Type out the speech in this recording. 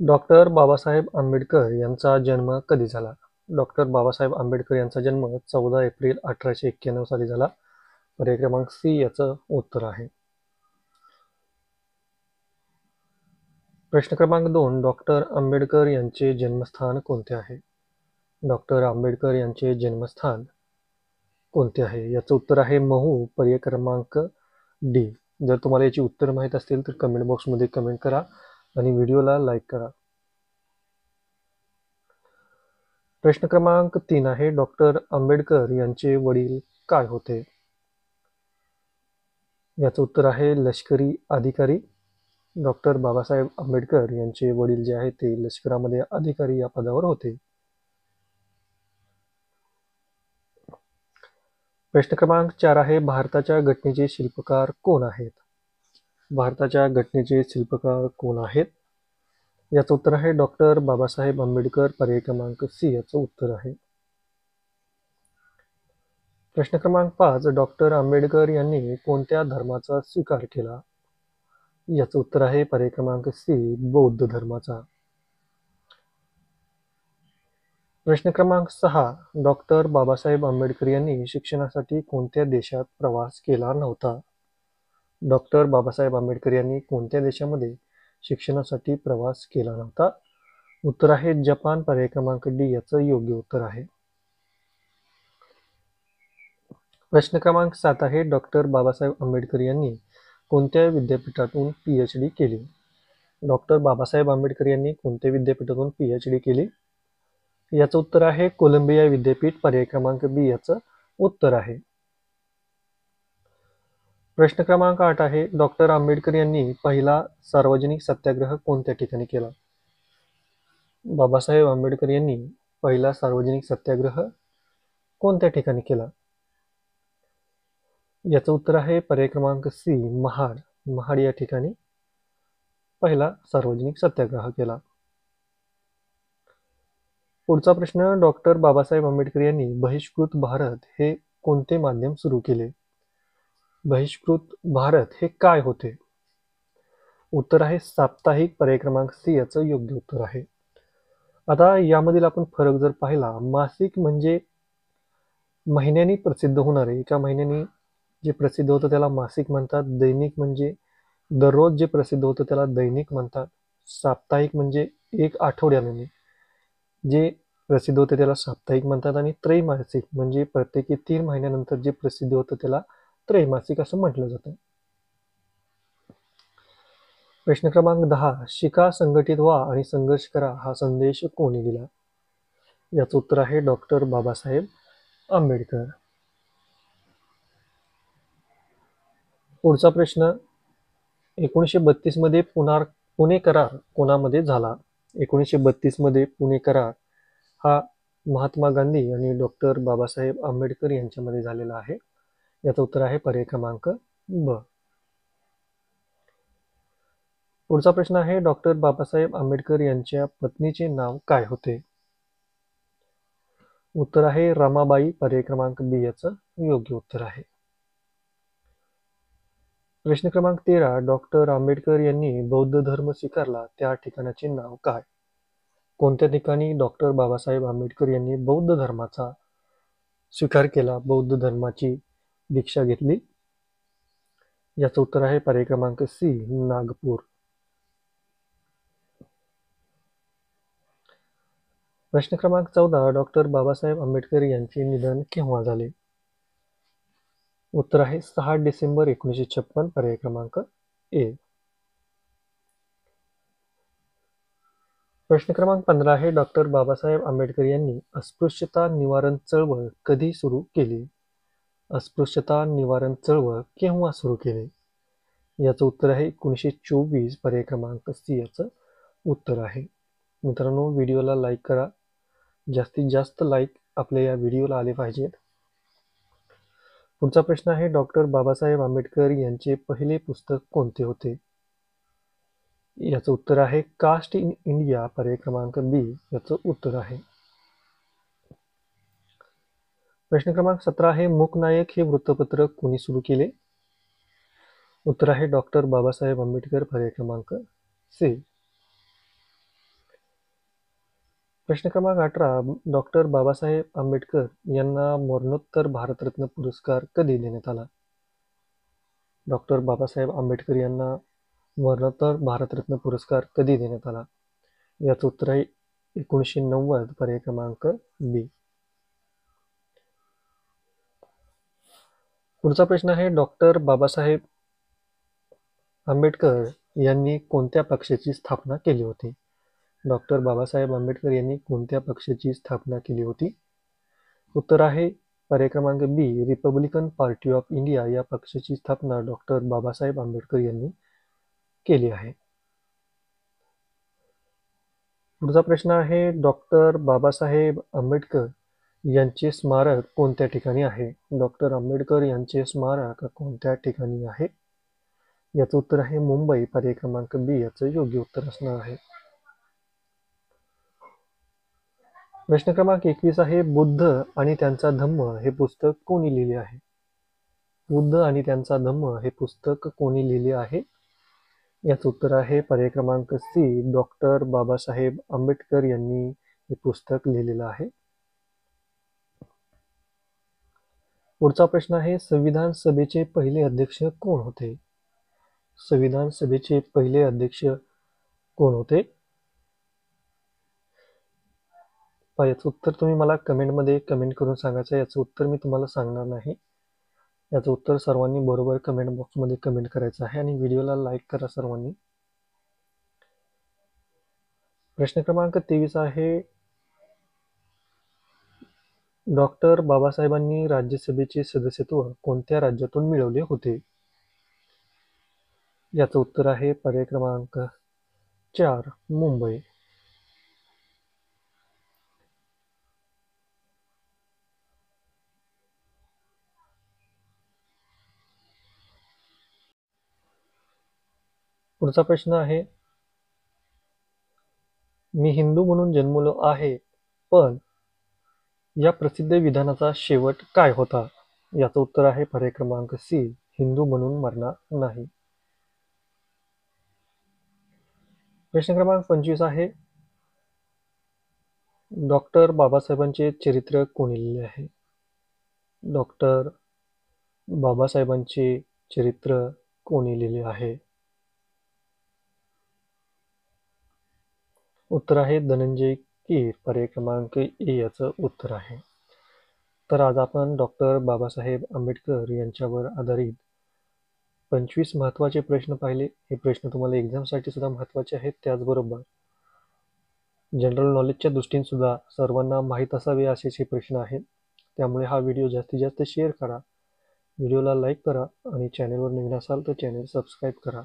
Doctor Babasaheb Ambedkar यांचा जन्म कधी झाला? डॉक्टर बाबासाहेब आंबेडकर यांचा जन्म 14 एप्रिल 1891 साली झाला. पर्याय क्रमांक सी याचं उत्तर आहे. प्रश्न क्रमांक 2. डॉक्टर आंबेडकर यांचे जन्मस्थान कोणते आहे? डॉक्टर आंबेडकर यांचे जन्मस्थान कोणते आहे? याचं उत्तर आहे महू. पर्याय क्रमांक डी. जर तुम्हाला याची उत्तर माहीत असतील तर कमेंट बॉक्समध्ये कमेंट करा आणि व्हिडिओला लाईक करा. प्रश्न क्रमांक 3 आहे. डॉक्टर आंबेडकर यांचे वडील काय होते? याचं उत्तर आहे लष्करी अधिकारी. डॉक्टर बाबासाहेब आंबेडकर यांचे वडील जे आहेत ते लष्करामध्ये अधिकारी या पदावर होते. प्रश्न क्रमांक 4 आहे. भारताच्या घटनेचे शिल्पकार कोण आहेत? भारताच्या घटनेचे शिल्पकार कोण आहेत? याचं उत्तर आहे डॉक्टर बाबासाहेब आंबेडकर. पर्याय क्रमांक सी याचं उत्तर आहे. प्रश्न क्रमांक 5. डॉक्टर आंबेडकर यांनी कोणत्या धर्माचा स्वीकार केला? याचं उत्तर आहे पर्याय क्रमांक सी बौद्ध धर्माचा. प्रश्न क्रमांक 6. डॉक्टर बाबासाहेब आंबेडकर यांनी शिक्षणासाठी कोणत्या देशात प्रवास केला नव्हता? डॉक्टर बाबासाहेब आंबेडकर यांनी कोणत्या देशामध्ये शिक्षणासाठी प्रवास केला नव्हता? उत्तर आहे जपान. पर्याय क्रमांक डी याचं योग्य उत्तर आहे. प्रश्न क्रमांक 7 आहे. डॉक्टर बाबासाहेब आंबेडकर यांनी कोणत्या विद्यापीठातून PhD केली? डॉक्टर बाबासाहेब आंबेडकर यांनी कोणत्या विद्यापीठातून PhD केली? याचं उत्तर आहे कोलंबिया विद्यापीठ. पर्याय क्रमांक बी याचं उत्तर आहे. प्रश्न क्रमांक 8 आहे. डॉक्टर आंबेडकर यांनी पहिला सार्वजनिक सत्याग्रह कोणत्या ठिकाणी केला? बाबासाहेब आंबेडकर यांनी पहिला सार्वजनिक सत्याग्रह कोणत्या ठिकाणी केला? याचं उत्तर आहे पर्याय क्रमांक सी महाड. महाड या ठिकाणी पहिला सार्वजनिक सत्याग्रह केला. पुढचा प्रश्न. डॉक्टर बाबासाहेब आंबेडकर यांनी बहिष्कृत भारत हे कोणते माध्यम सुरू केले? बहिष्कृत भारत हे काय होते? उत्तर आहे साप्ताहिक. पर्याय क्रमांक सी याचं योग्य उत्तर आहे. आता यामधील आपण फरक जर पाहिला, मासिक म्हणजे महिन्यानी प्रसिद्ध होणारे, एका महिन्यानी जे प्रसिद्ध होतं त्याला मासिक म्हणतात. दैनिक म्हणजे दररोज जे प्रसिद्ध होतं त्याला दैनिक म्हणतात. साप्ताहिक म्हणजे एक आठवड्याने जे प्रसिद्ध होते त्याला साप्ताहिक म्हणतात. आणि त्रैमासिक म्हणजे प्रत्येकी 3 महिन्यानंतर जे प्रसिद्ध होतं त्याला त्रैमासिक असं म्हटलं जातं. प्रश्न क्रमांक 10. शिका, संघटित व्हा आणि संघर्ष करा हा संदेश कोणी दिला? याचं उत्तर आहे डॉक्टर बाबासाहेब आंबेडकर. पुढचा प्रश्न. 1932 मध्ये पुणे करार कोणामध्ये झाला? 1932 मध्ये पुणे करार हा महात्मा गांधी आणि डॉक्टर बाबासाहेब आंबेडकर यांच्यामध्ये झालेला आहे. याचं उत्तर आहे पर्याय क्रमांक ब. पुढचा प्रश्न आहे. डॉक्टर बाबासाहेब आंबेडकर यांच्या पत्नीचे नाव काय होते? उत्तर आहे रमाबाई. पर्याय क्रमांक बी याचं योग्य उत्तर आहे. प्रश्न क्रमांक 13. डॉक्टर आंबेडकर यांनी बौद्ध धर्म स्वीकारला त्या ठिकाणाचे नाव काय? कोणत्या ठिकाणी डॉक्टर बाबासाहेब आंबेडकर यांनी बौद्ध धर्माचा स्वीकार केला, बौद्ध धर्माची दीक्षा घेतली? याचं उत्तर आहे पर्याय क्रमांक सी नागपूर. प्रश्न क्रमांक 14. डॉक्टर बाबासाहेब आंबेडकर यांचे निधन केव्हा झाले? उत्तर आहे 6 डिसेंबर 1956. पर्याय क्रमांक ए. प्रश्न क्रमांक 15 आहे. डॉक्टर बाबासाहेब आंबेडकर यांनी अस्पृश्यता निवारण चळवळ कधी सुरू केली? अस्पृश्यता निवारण चळवळ केव्हा सुरू केली? याचं उत्तर आहे 1924. पर्याय क्रमांक सी याचं उत्तर आहे. मित्रांनो, व्हिडिओला लाईक करा. जास्तीत जास्त लाईक आपल्या या व्हिडिओला आले पाहिजेत. पुढचा प्रश्न आहे. डॉक्टर बाबासाहेब आंबेडकर यांचे पहिले पुस्तक कोणते होते? याचं उत्तर आहे कास्ट इन इंडिया. पर्याय क्रमांक बी याचं उत्तर आहे. प्रश्न क्रमांक 17 आहे. मूकनायक हे वृत्तपत्र कोणी सुरू केले? उत्तर आहे डॉक्टर बाबासाहेब आंबेडकर. पर्याय क्रमांक सी. प्रश्न क्रमांक 18. डॉक्टर बाबासाहेब आंबेडकर यांना मरणोत्तर भारतरत्न पुरस्कार कधी देण्यात आला? डॉक्टर बाबासाहेब आंबेडकर यांना मरणोत्तर भारतरत्न पुरस्कार कधी देण्यात आला? याचं उत्तर आहे 1990, पर्याय क्रमांक बी. पुढचा प्रश्न आहे, डॉक्टर बाबासाहेब आंबेडकर यांनी कोणत्या पक्षाची स्थापना केली होती? डॉक्टर बाबासाहेब आंबेडकर यांनी कोणत्या पक्षाची स्थापना केली होती? उत्तर आहे पर्याय क्रमांक बी, रिपब्लिकन पार्टी ऑफ इंडिया या पक्षाची स्थापना डॉक्टर बाबासाहेब आंबेडकर यांनी केली आहे. पुढचा प्रश्न आहे, डॉक्टर बाबासाहेब आंबेडकर यांचे स्मारक कोणत्या ठिकाणी आहे? डॉक्टर आंबेडकर यांचे स्मारक कोणत्या ठिकाणी आहे? याचं उत्तर आहे मुंबई, पर्याय क्रमांक बी याचं योग्य उत्तर असणार आहे. प्रश्न क्रमांक 21 आहे, बुद्ध आणि त्यांचा धम्म हे पुस्तक कोणी लिहिले आहे? बुद्ध आणि त्यांचा धम्म हे पुस्तक कोणी लिहिले आहे? याचं उत्तर आहे पर्याय क्रमांक सी, डॉक्टर बाबासाहेब आंबेडकर यांनी हे पुस्तक लिहिलेलं आहे. पुढचा प्रश्न आहे, संविधान सभेचे पहिले अध्यक्ष कोण होते? संविधान सभेचे पहिले अध्यक्ष कोण होते? याचं उत्तर तुम्ही मला कमेंटमध्ये कमेंट करून सांगायचं. याचं उत्तर मी तुम्हाला सांगणार नाही. याचं उत्तर सर्वांनी बरोबर कमेंट बॉक्समध्ये कमेंट करायचं आहे आणि व्हिडिओला लाईक करा सर्वांनी. प्रश्न क्रमांक 23 आहे, डॉक्टर बाबासाहेबांनी राज्यसभेचे सदस्यत्व कोणत्या राज्यातून मिळवले होते? याचं उत्तर आहे पर्याय क्रमांक 4, मुंबई. पुढचा प्रश्न आहे, मी हिंदू म्हणून जन्मलो आहे, पण या प्रसिद्ध विधानाचा शेवट काय होता? याचं उत्तर आहे पर्याय क्रमांक सी, हिंदू म्हणून मरणार नाही. प्रश्न क्रमांक 25 आहे, डॉक्टर बाबासाहेबांचे चरित्र कोणी लिहिले आहे? डॉक्टर बाबासाहेबांचे चरित्र कोणी लिहिले आहे? उत्तर आहे धनंजय कीर, पर्याय क्रमांक ए याचं उत्तर आहे. तर आज आपण डॉक्टर बाबासाहेब आंबेडकर यांच्यावर आधारित 25 महत्त्वाचे प्रश्न पाहिले. हे प्रश्न तुम्हाला एक्झामसाठी सुद्धा महत्त्वाचे आहेत. त्याचबरोबर जनरल नॉलेजच्या दृष्टीने सुद्धा सर्वांना माहीत असावे असेच प्रश्न आहेत. त्यामुळे हा व्हिडिओ जास्तीत जास्त शेअर करा, व्हिडिओला लाईक करा आणि चॅनलवर नवीन असाल तर चॅनल सबस्क्राईब करा.